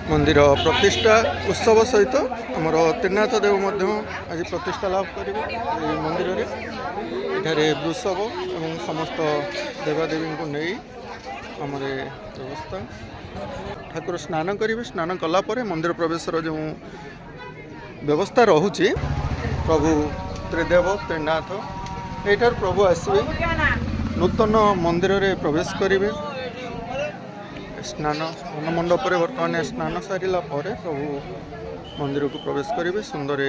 मंदिर प्रतिष्ठा उत्सव सहित आमर त्रिनाथ देव आज प्रतिष्ठा लाभ करेंगे मंदिर में एठारे वृषभ और समस्त देवादेवी को नहीं आम व्यवस्था ठाकुर स्नान करेंगे स्नान कलापर मंदिर प्रवेश जो व्यवस्था रोचे प्रभु त्रिदेव त्रिनाथ यहाँ प्रभु आसवे नूतन मंदिर में प्रवेश करेंगे स्नान मंडप बर्तमान स्नान सारा प्रभु मंदिर को प्रवेश करेंगे सुंदर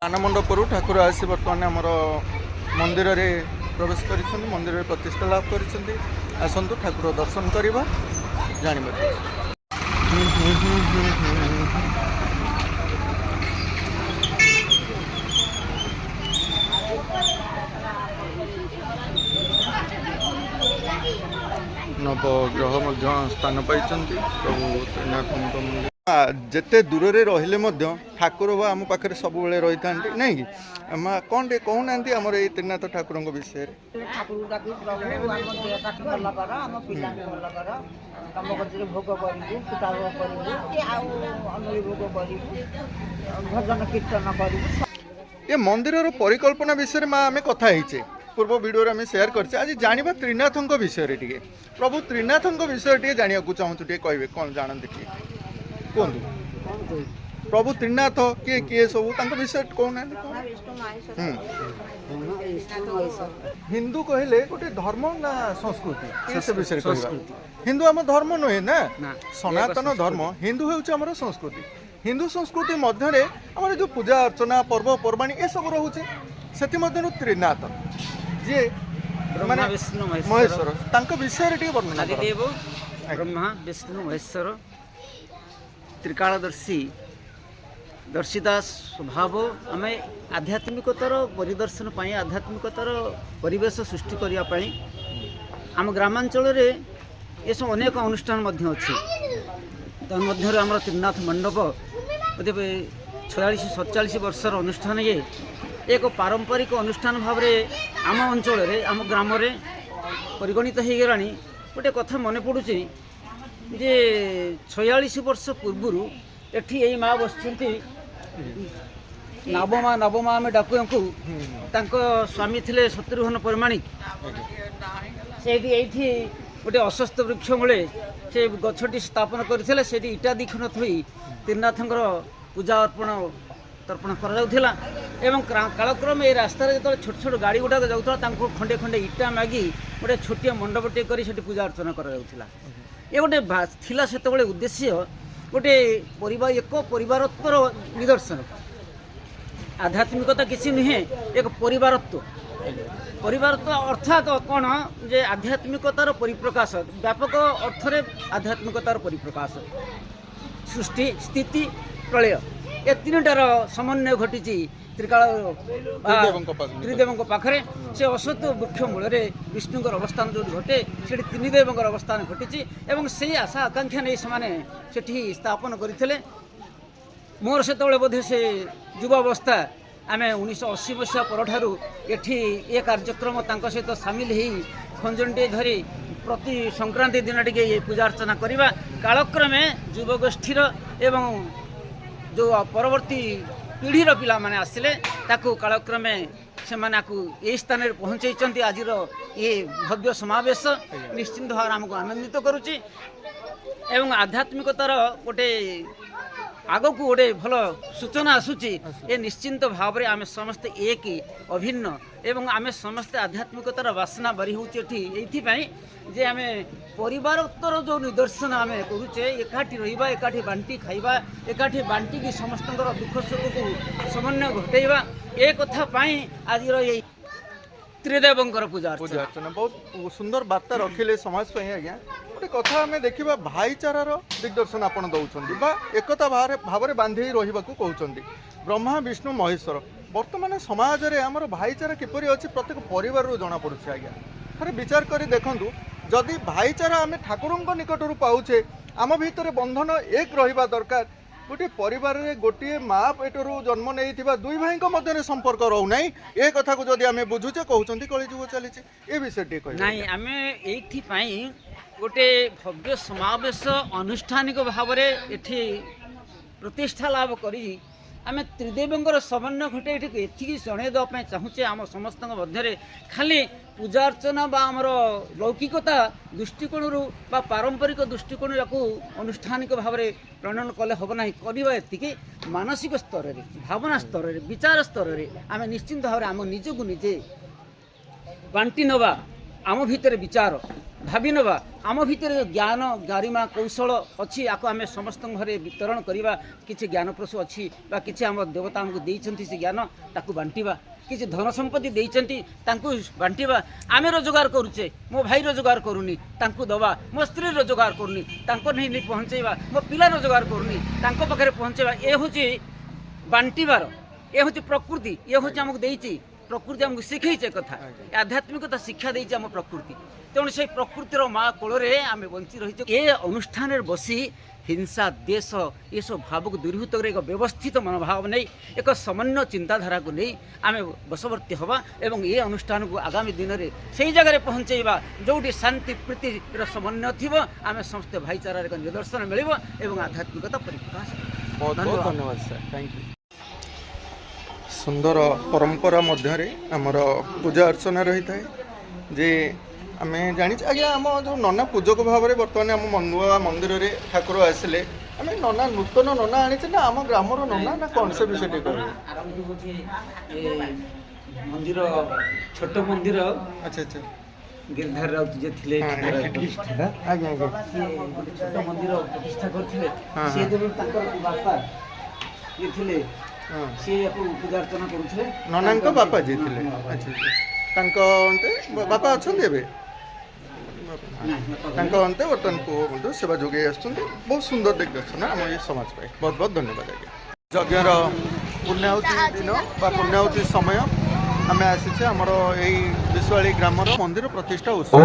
स्नान मंडप ठाकुर आसी बर्तमान आमर मंदिर में प्रवेश कर मंदिर में प्रतिष्ठा लाभ कर आसतु ठाकुर दर्शन करवा जानवर नवग्रह स्थान पाई प्रभु त्रिनाथ मंदिर जिते दूर रे रहिले ठाकुर बा आम पाखे सब रही था नहीं कि कौन टे कहना आमर ये त्रिनाथ ठाकुर विषय ये मंदिर परिकल्पना विषय में आम कथा पूर्व वीडियो आम शेयर करछे आज जानिबा त्रिनाथों विषय रे टिके प्रभु त्रिनाथों विषय टिके जानिया को चाहूँ टिके कहबे कौन जानते टिके कहतु प्रभु त्रिनाथ किए किए सब विषय कौन हिंदू कहले गोटे धर्म ना संस्कृति से विषय हिंदू आम धर्म नुहे ना सनातन धर्म हिंदू हूँ संस्कृति हिंदू संस्कृति मध्य आम जो पूजा अर्चना पर्वपर्वाणी ये सब रोचे से त्रिनाथ जी ब्रह्मा विष्णु महेश्वर विषय वर्णना आदिदेव ब्रह्मा विष्णु महेश्वर त्रिकालदर्शी दर्शिता स्वभाव आम आध्यात्मिकतार परिदर्शन पाई आध्यात्मिकतार परिवेश सृष्टि करने आम ग्रामांचल ये सब अनेक अनुष्ठान अच्छी तन्मध्य आम त्रिनाथ मंडप बोधे 46-47 वर्षर अनुष्ठान ये एक पारंपरिक अनुष्ठान भाव में आम अंचल आम ग्राम परिगणित हो गला गोटे कथा मन पड़ू जे 46 वर्ष पूर्वर एठी यही माँ बसती नवमा आम डाकू स्वामी थे शत्रुघ्न परिमाणिक से गोटे अश्वस्थ वृक्ष मूले से गछटी स्थापन करते से इटा दीखन थोई त्रिनाथंकर पूजा अर्पण तर्पण करा कालक्रम ये रास्तार जो छोट छोट गाड़ी गुड़ाक जाऊला खंडे खंडे इटा मागी गोटे छोटिया मंडपटे कर पूजा अर्चना करा ये गोटे थिला से उद्देश्य गोटे एक परिवारत्वर निदर्शन आध्यात्मिकता किसी नुहे एक परिवारत्व अर्थात कौन जे आध्यात्मिकतार परिप्रकाश व्यापक अर्थ आध्यात्मिकतार परिप्रकाश सृष्टि स्थिति प्रलय ये तीनटार समन्वय घटी त्रिदेव पाखे से अश्वत्थ वृक्ष मूल विष्णुकर अवस्थान जो घटे से त्रिदेव अवस्थान घटी से आशा आकांक्षा नहीं से स्थापन करते मोर से बोधे से युवावस्था आम 1980 मसीहा पर ये कार्यक्रम सहित सामिल हो खंजटे धरी प्रति संक्रांति दिन टे ये पूजा अर्चना करवा कालक्रमे युवगोष्ठीर एवं जो परवर्ती पीढ़ीर पिला माने आसिले ताकू कालक्रमे से यही स्थान पहुँचाई आज ये भव्य समावेश निश्चिंत भाव आमको आनंदित करुच्ची एवं आध्यात्मिकतार गोटे आगक गोटे भल सूचना आसूची ये निश्चिंत भाव में आम समस्ते एक अभिन्न एवं आम समस्ते आध्यात्मिकतार बासना बारी होपाई जे आम परिवारोत्तर जो निदर्शन आम करुचे एकाठी रहिबा एकाठी बांटी खाइबा एकाठी बांटी की समस्त दुख सुख को समन्वय घटेबा ए कथा पाई आज ये त्रिदेवंकर पूजा अर्चना बहुत सुंदर वार्ता रखिले समाज पे आज्ञा गोटे कथा आम देखा भाईचारार दिग्दर्शन आपड़ दौरान एकता भाव में बांधि रहा कहते ब्रह्मा विष्णु महेश्वर वर्तमान समाज में आमर भाईचारा किपरि अच्छी प्रत्येक परिवार जना पड़ुଛି आज्ञा थे विचार कर देखूँ जदि भाईचारा आम ठाकुर निकटर पाऊे आम भितर बंधन एक रहा दरकार गोटे परिवार रे गोटे माँ पेटरू जन्म नहीं दुई भाई मध्य संपर्क रोना ये कथा को जदि आम बुझुचे कहते कलिजुग चली ये विषय नहीं आम ये गोटे भव्य समावेश अनुष्ठानिक भाव में ये प्रतिष्ठा लाभ करी आम त्रिदेवंकर समन्वय घटे ये जनईदेवाई चाहूचे आम समस्त मध्य खाली पूजा अर्चना बा आमर लौकिकता दृष्टिकोण बा पारंपरिक दृष्टिकोण या अनुष्ठानिक भाव में प्रणयन कले हम ना करवा ये मानसिक स्तर में भावना स्तर में विचार स्तर में आम निश्चिंत भाव में आम निजक निजे बांटी नवा आम भितर विचार भावी नवा आम भितर ज्ञान गारिमा कौशल अच्छी आपको आम समस्त घरे वितरण करवा किसी ज्ञान प्रसू अच्छी कि आम देवता आमको देइछंती से ज्ञान ताकू बांटिबा किसी धन संपत्ति देइछंती तांकू बांटिबा आम रोजगार करुचे मो भाई रोजगार करूनी तांकू दवा मो स्त्री रोजगार करूनी तांको नहीं पहुँचेबा मो पिला रोजगार करूनी तांको पाखे पहुँचेबा ये हूँ बांटिबार ये हूँ प्रकृति ये हूँ आमको देइछि प्रकृति आमको शिखई कथा आध्यात्मिकता शिक्षा देइछि आम प्रकृति तेणु से प्रकृतिर माँ कोल आम बंची रही ये अनुष्ठान बसी हिंसा देश ये सब भाव को दूरीभूत कर एक व्यवस्थित मनोभाव नहीं एक समन्वय चिंताधारा को नहीं आम बसवर्ती हवा एवं ये अनुष्ठान को आगामी दिन में से जगह पहुँचेबा जोटी शांति प्रीति समन्वय थी आम समस्त भाईचारा एक निदर्शन मिल आध्यात्मिकता परिप्रकाश बहुत बहुत धन्यवाद सर थैंक यू सुंदर परंपरा मध्य आमर पूजा अर्चना रही है जे आम जानी आज्ञा आम जो नना पूजक भाव में बर्तमान आम मनुआ मंदिर रे ठाकुर आसिले ଆମେ ନନା ନୂତନ ନନା ଆଣିଛେ ନା ଆମ ଗ୍ରାମର ନନା ନା କ'ଣ ସେ ବିଷୟ ଟିକେ କହିବେ। ଆରମ୍ଭ ହେଉଛି ମନ୍ଦିର ଛୋଟ ମନ୍ଦିର। ଆଚ୍ଛା ଆଚ୍ଛା ଗିରିଧାର ରାଉତ ଯିଏ ଥିଲେ ପ୍ରତିଷ୍ଠାତା, ଆଜ୍ଞା ଆଜ୍ଞା ସିଏ ଗୋଟେ ଛୋଟ ମନ୍ଦିର ପ୍ରତିଷ୍ଠା କରିଥିଲେ। ହଁ, ସିଏ ହଁ। ଯେବେ ତାଙ୍କର ବାପା ଇଏ ଥିଲେ ହଁ ସିଏ ୟାକୁ ପୂଜା ଅର୍ଚ୍ଚନା କରୁଥିଲେ। ନନାଙ୍କ ବାପା ଯିଏ ଥିଲେ। ଆଚ୍ଛା ଆଚ୍ଛା ତାଙ୍କ ଅନ୍ତେ ବାପା ଅଛନ୍ତି ଏବେ ତାଙ୍କ ଅନ୍ତେ ବର୍ତ୍ତମାନ ପୁଅ ମଧ୍ୟ ସେବା ଯୋଗାଇ ଆସୁଛନ୍ତି। ବହୁତ ସୁନ୍ଦର ଦିଗ୍ଦର୍ଶନ ଆମ ଏ ସମାଜ ପାଇଁ। ବହୁତ ବହୁତ ଧନ୍ୟବାଦ ଆଜ୍ଞା। ଯଜ୍ଞର ପୂର୍ଣ୍ଣାହୁତି ଦିନ ବା ପୂର୍ଣ୍ଣାହୁତି ସମୟ ଆମେ ଆସିଛେ ଆମର ଏଇ ବିଶ୍ୱାଳୀ ଗ୍ରାମର ମନ୍ଦିର ପ୍ରତିଷ୍ଠା ଉତ୍ସବ।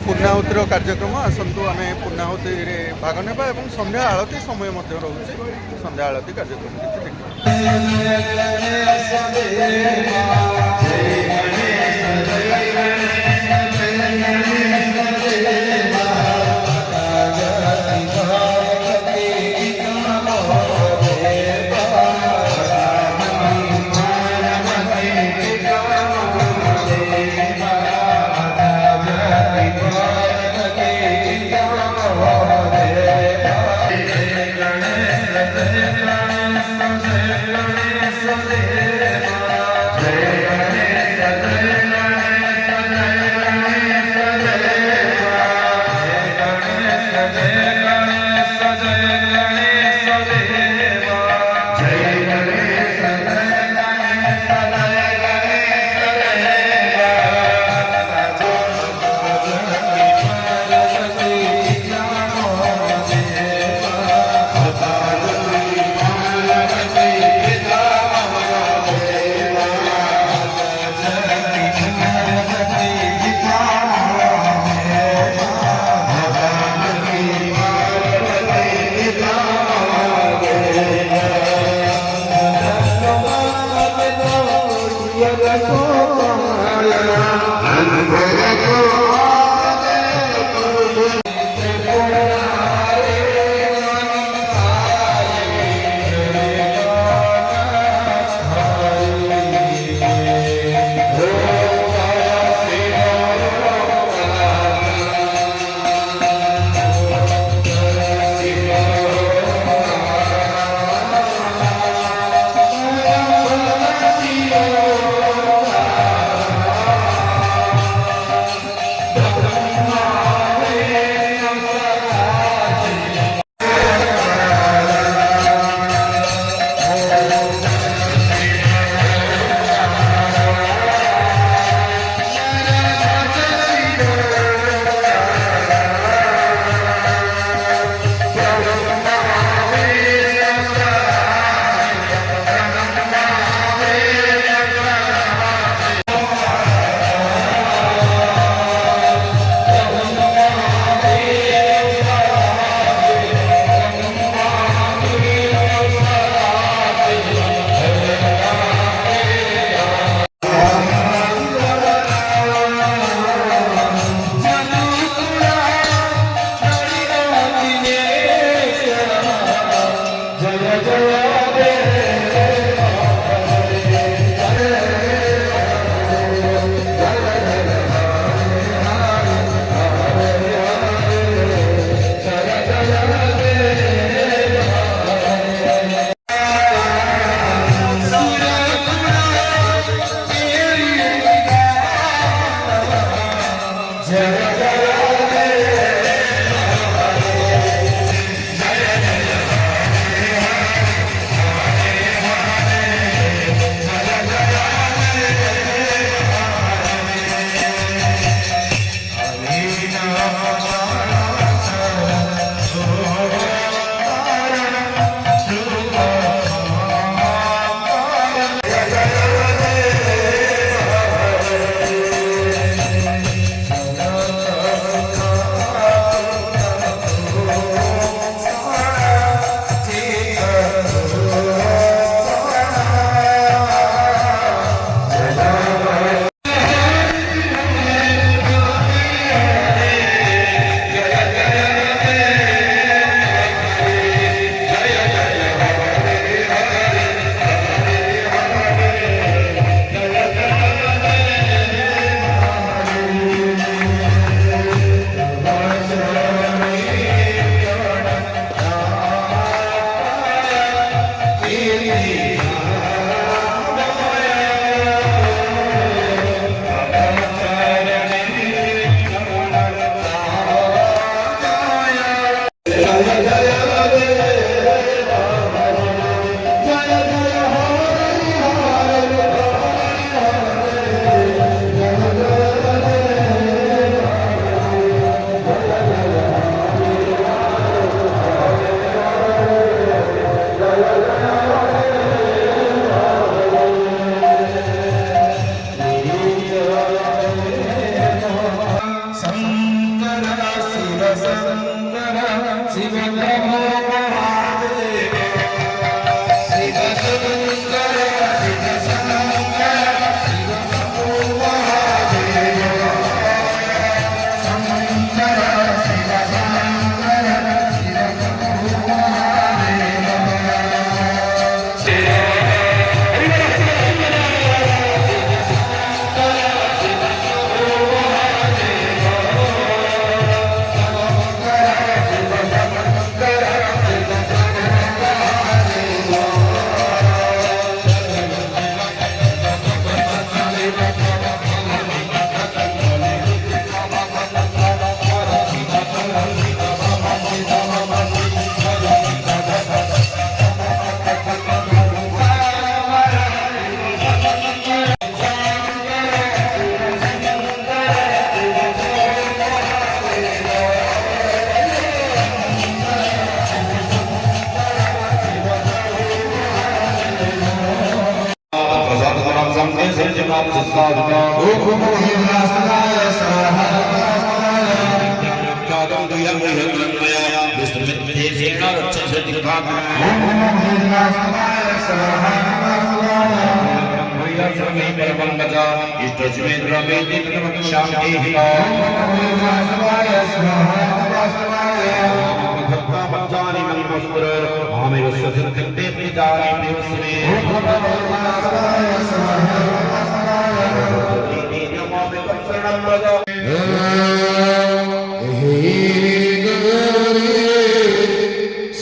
ପୂର୍ଣ୍ଣାହୁତିର କାର୍ଯ୍ୟକ୍ରମ ଆସନ୍ତୁ ଆମେ ପୂର୍ଣ୍ଣାହୁତିରେ ଭାଗ ନେବା ଏବଂ ସନ୍ଧ୍ୟା ଆଳତି ସମୟ ମଧ୍ୟ ରହୁଛି। ସନ୍ଧ୍ୟା ଆଳତି କାର୍ଯ୍ୟକ୍ରମ କିଛି Jai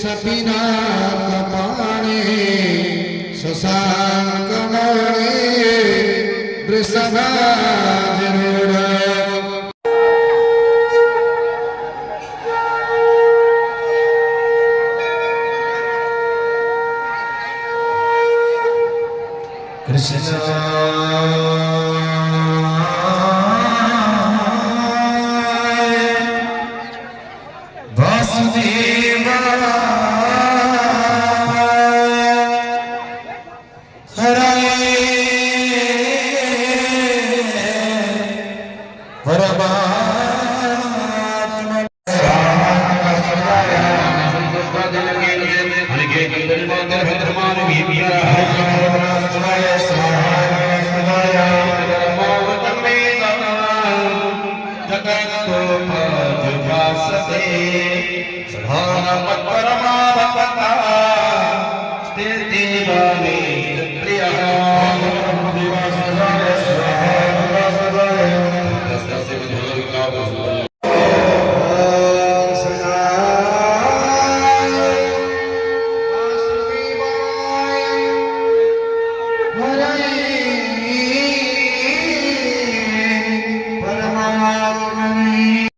सपीना कपाणे शशांक मणे वृषभाजरूढ़ कृष्ण हरे